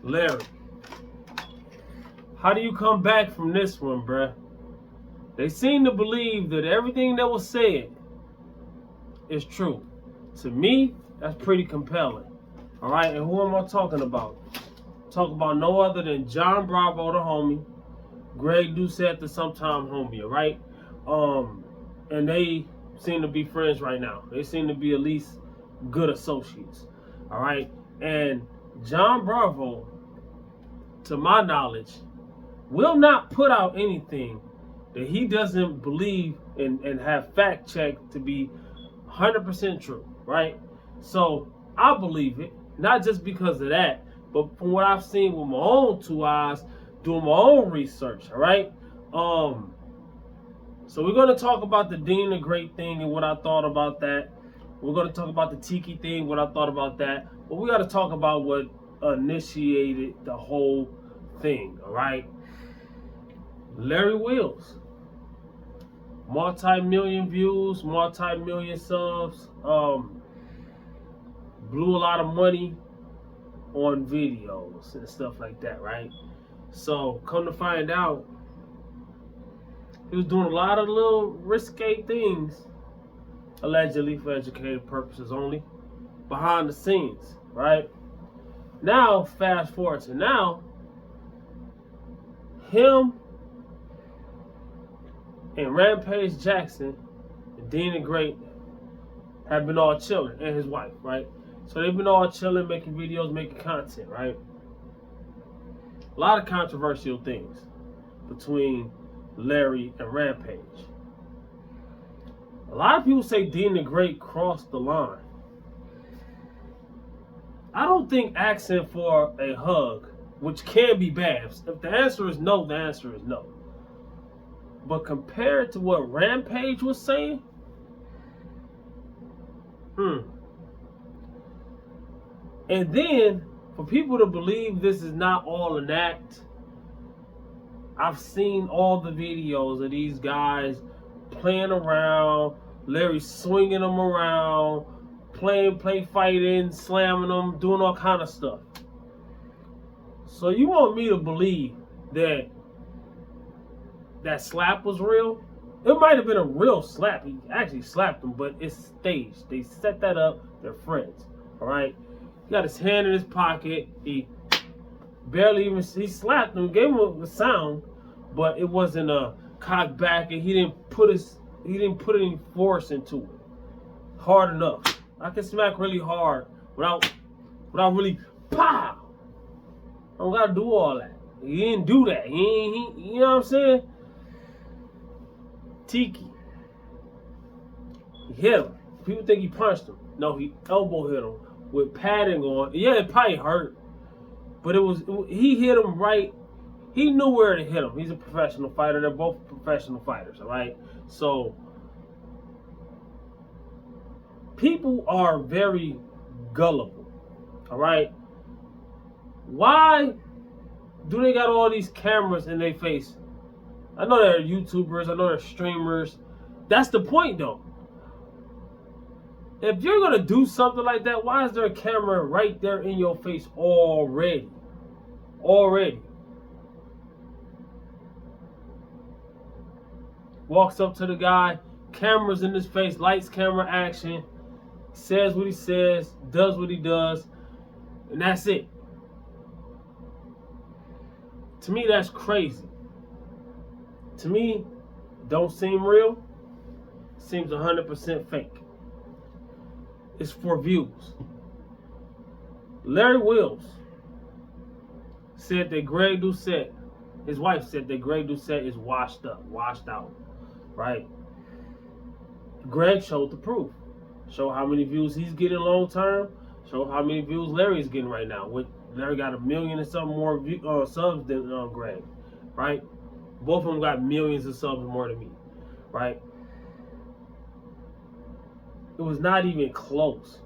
Larry, how do you come back from this one, bruh? They seem to believe that everything that was said is true. To me, that's pretty compelling. All right, and who am I talking about? I'm talking about no other than John Bravo, the homie, Greg Doucette, the sometime homie, all right? And they seem to be friends right now. They seem to be at least good associates, all right? And John Bravo, to my knowledge, will not put out anything that he doesn't believe and have fact checked to be 100% true, right? So I believe it, not just because of that, but from what I've seen with my own two eyes, doing my own research, all right? So we're going to talk about the Dean the Great thing and what I thought about that. We're going to talk about the Tiki thing, what I thought about that. But we got to talk about what initiated the whole thing, all right? Larry Wills. Multi-million views, multi-million subs, blew a lot of money on videos and stuff like that, right? So come to find out, he was doing a lot of little risque things, allegedly for educated purposes only, behind the scenes, right? Now, fast forward to now, him and Rampage Jackson and Dean the Great have been all chilling, and his wife, right? So they've been all chilling, making videos, making content, right? A lot of controversial things between Larry and Rampage. A lot of people say Dean the Great crossed the line. I don't think asking for a hug, which can be bad. If the answer is no, the answer is no. But compared to what Rampage was saying, and then for people to believe this is not all an act, I've seen all the videos of these guys playing around, Larry swinging them around, play fighting, slamming them, doing all kind of stuff. So you want me to believe that that slap was real? It might have been a real slap. He actually slapped him, but it's staged. They set that up. They're friends. All right. He got his hand in his pocket. He barely even, he slapped him, gave him a sound, but it wasn't a cock back, and he didn't put any force into it hard enough. I can smack really hard without really pow. I don't gotta do all that. He didn't do that. He you know what I'm saying? Tiki. He hit him. People think he punched him. No, he elbow hit him with padding on. Yeah, it probably hurt, but he hit him right. He knew where to hit him. He's a professional fighter. They're both professional fighters, all right? So people are very gullible, all right? Why do they got all these cameras in their face? I know they're YouTubers. I know they're streamers. That's the point, though. If you're going to do something like that, why is there a camera right there in your face already? Walks up to the guy, cameras in his face, lights, camera, action, says what he says, does what he does, and that's it. To me, that's crazy. To me, don't seem real. Seems 100% fake. It's for views. Larry Wills said that Greg Doucette, his wife said that Greg Doucette is washed out, right? Greg showed the proof. Show how many views he's getting long term. Show how many views Larry's getting right now. Larry got 1 million and something more subs than Greg, right? Both of them got millions of subs more than me, right? It was not even close.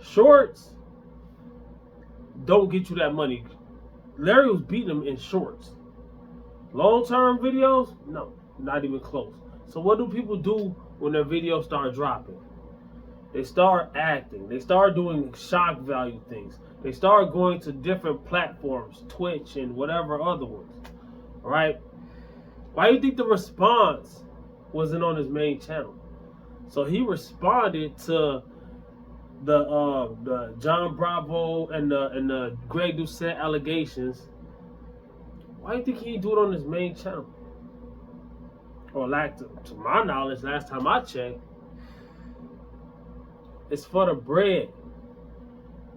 Shorts don't get you that money. Larry was beating him in shorts. Long-term videos, no, not even close. So what do people do when their videos start dropping? They start acting. They start doing shock value things. They start going to different platforms, Twitch and whatever other ones. All right? Why do you think the response wasn't on his main channel? So he responded to the John Bravo and the Greg Doucette allegations. Why do you think he didn't do it on his main channel? Or to my knowledge, last time I checked, it's for the bread.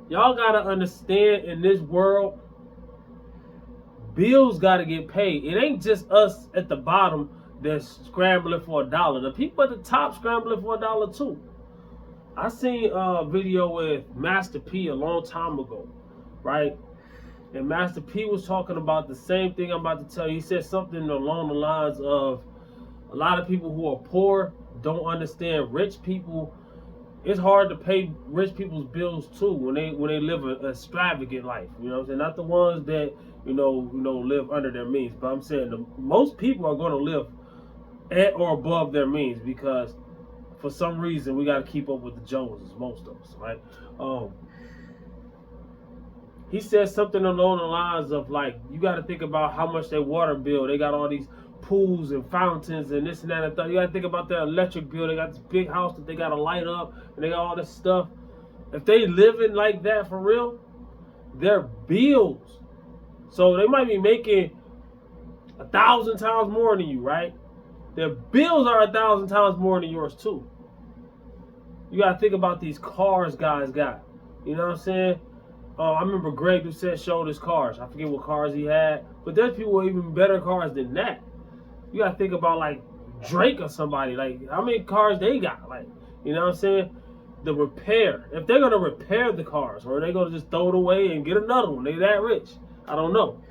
Y'all gotta understand, in this world, bills gotta get paid. It ain't just us at the bottom that's scrambling for $1. The people at the top scrambling for $1 too. I seen a video with Master P a long time ago, right? And Master P was talking about the same thing I'm about to tell you. He said something along the lines of, a lot of people who are poor don't understand rich people. It's hard to pay rich people's bills too when they live an extravagant life. You know what I'm saying? Not the ones that you know live under their means, but I'm saying most people are going to live at or above their means, because for some reason we got to keep up with the Joneses, most of us, right? He said something along the lines of, like, you got to think about how much their water bill. They got all these pools and fountains and this and that and that. You got to think about their electric bill. They got this big house that they got to light up, and they got all this stuff. If they living like that for real, their bills. So they might be making 1,000 times more than you, right? Their bills are 1,000 times more than yours too. You got to think about these cars guys got. You know what I'm saying? I remember Greg Doucette showed his cars. I forget what cars he had, but there's people with even better cars than that. You gotta think about, like, Drake or somebody. Like, how many cars they got? Like, you know what I'm saying? The repair. If they're gonna repair the cars, or they're gonna just throw it away and get another one, they that rich. I don't know.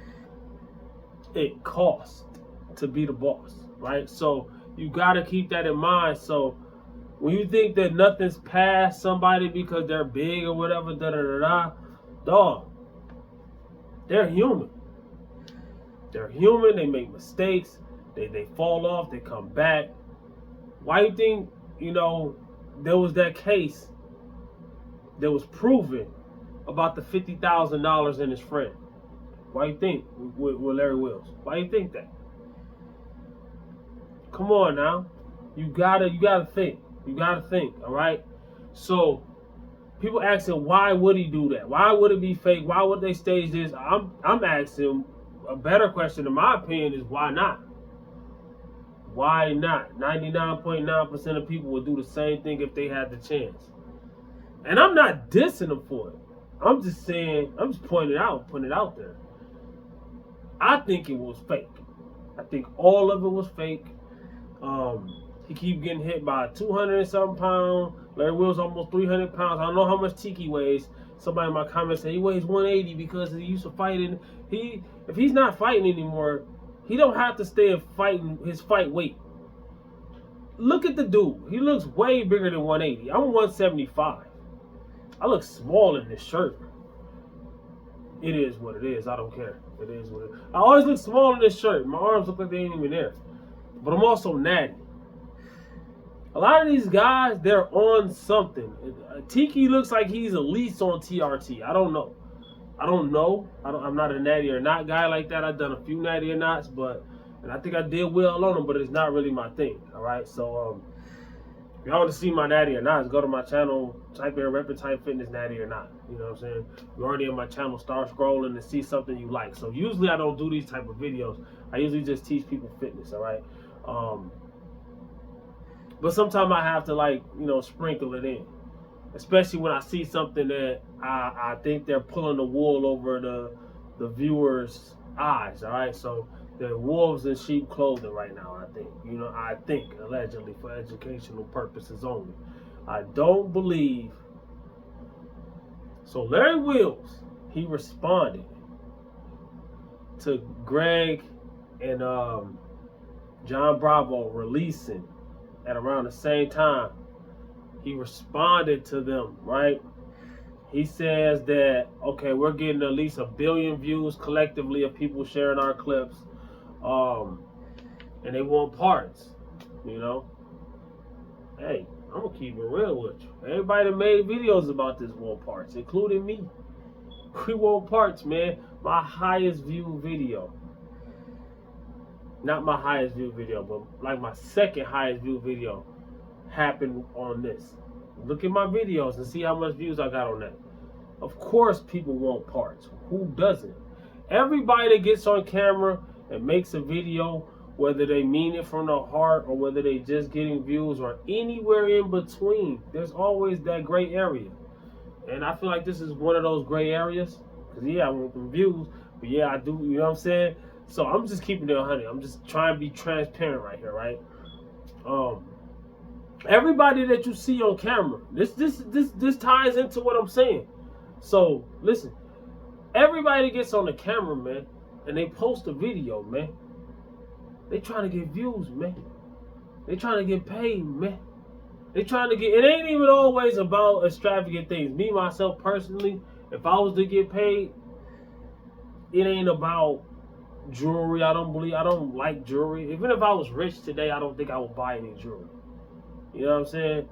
It costs to be the boss, right? So you gotta keep that in mind. So when you think that nothing's past somebody because they're big or whatever, dog, they're human. They're human. They make mistakes. They fall off. They come back. Why do you think, there was that case that was proven about the $50,000 in his friend? Why do you think with Larry Wills? Why do you think that? Come on now. You gotta think. You gotta think, all right? So people asking, why would he do that? Why would it be fake? Why would they stage this? I'm asking, a better question, in my opinion, is why not? Why not? 99.9% of people would do the same thing if they had the chance. And I'm not dissing them for it. I'm just saying, I'm just putting it out there. I think it was fake. I think all of it was fake. He keep getting hit by 200 and something pounds. Larry Wills almost 300 pounds. I don't know how much Tiki weighs. Somebody in my comments said he weighs 180 because he used to fight. If he's not fighting anymore, he don't have to stay fighting his fight weight. Look at the dude. He looks way bigger than 180. I'm 175. I look small in this shirt. It is what it is. I don't care. It is what it is. I always look small in this shirt. My arms look like they ain't even there. But I'm also natty. A lot of these guys, they're on something. Tiki looks like he's at least on TRT. I don't know. I'm not a natty or not guy like that. I've done a few natty or nots, and I think I did well on them, but it's not really my thing. All right. So if y'all want to see my natty or nots, go to my channel, type in Repentine Fitness natty or not. You know what I'm saying? You're already on my channel, start scrolling and see something you like. So usually I don't do these type of videos. I usually just teach people fitness. All right. But sometimes I have to sprinkle it in. Especially when I see something that I think they're pulling the wool over the viewers' eyes, all right? So they're wolves in sheep clothing right now, I think, allegedly for educational purposes only. I don't believe. So Larry Wills, he responded to Greg and John Bravo releasing at around the same time. He responded to them, right? He says that, okay, we're getting at least 1 billion views collectively of people sharing our clips. And they want parts, Hey, I'm gonna keep it real with you. Everybody that made videos about this want parts, including me. We want parts, man. My highest viewed video. Not my highest viewed video, but like my second highest viewed video happened on this. Look at my videos and see how much views I got on that. Of course people want parts. Who doesn't? Everybody that gets on camera and makes a video, whether they mean it from the heart or whether they just getting views or anywhere in between, there's always that gray area. And I feel like this is one of those gray areas. Because, yeah, I want them views. But, yeah, I do. You know what I'm saying? So, I'm just keeping it 100. I'm just trying to be transparent right here, right? Everybody that you see on camera, this ties into what I'm saying. So, listen. Everybody gets on the camera, man, and they post a video, man. They trying to get views, man. They trying to get paid, man. They trying to get, it ain't even always about extravagant things. Me, myself, personally, if I was to get paid, it ain't about jewelry. I don't like jewelry. Even if I was rich today, I don't think I would buy any jewelry. You know what I'm saying?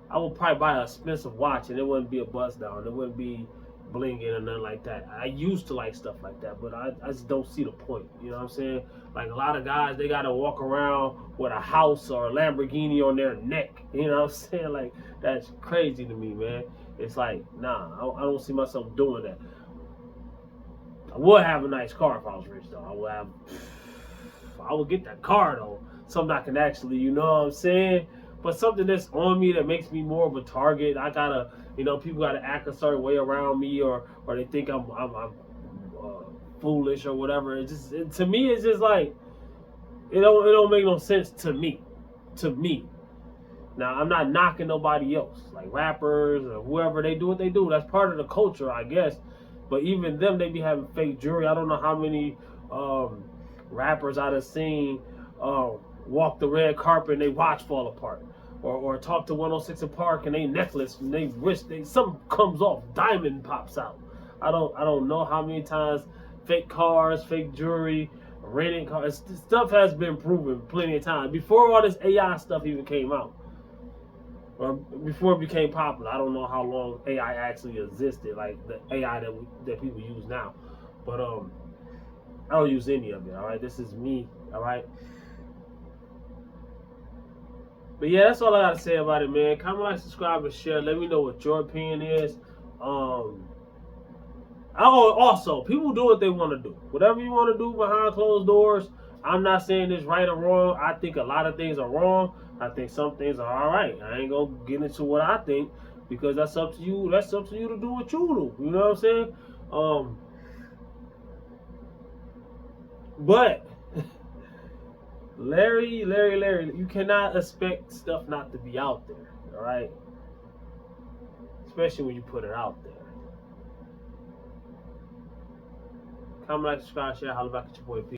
I would probably buy an expensive watch and it wouldn't be a bust down. It wouldn't be blinging or nothing like that. I used to like stuff like that, but I just don't see the point. You know what I'm saying? Like a lot of guys, they gotta walk around with a house or a Lamborghini on their neck. You know what I'm saying? Like, that's crazy to me, man. It's like, nah, I don't see myself doing that. I would have a nice car if I was rich, though. I would get that car, though. Something I can actually, you know what I'm saying? But something that's on me that makes me more of a target. I gotta, you know, people gotta act a certain way around me, or they think I'm foolish or whatever. To me, it's just like it don't make no sense to me. To me. Now, I'm not knocking nobody else, like rappers or whoever. They do what they do. That's part of the culture, I guess. But even them, they be having fake jewelry. I don't know how many rappers I'd have seen walk the red carpet and they watch fall apart, or talk to 106 in Park and they necklace and they wrist, something comes off, diamond pops out. I don't know how many times fake cars, fake jewelry, renting cars, stuff has been proven plenty of times before all this AI stuff even came out, or before it became popular. I don't know how long AI actually existed, like the AI that people use now, but I don't use any of it. All right, this is me. All right. But yeah, that's all I gotta say about it, man. Comment, like, subscribe, and share. Let me know what your opinion is. Also, people do what they want to do. Whatever you want to do behind closed doors. I'm not saying it's right or wrong. I think a lot of things are wrong. I think some things are all right. I ain't gonna get into what I think because that's up to you. That's up to you to do what you do. You know what I'm saying? But Larry, you cannot expect stuff not to be out there, all right? Especially when you put it out there. Comment, like, subscribe, share, holla back at your boy P.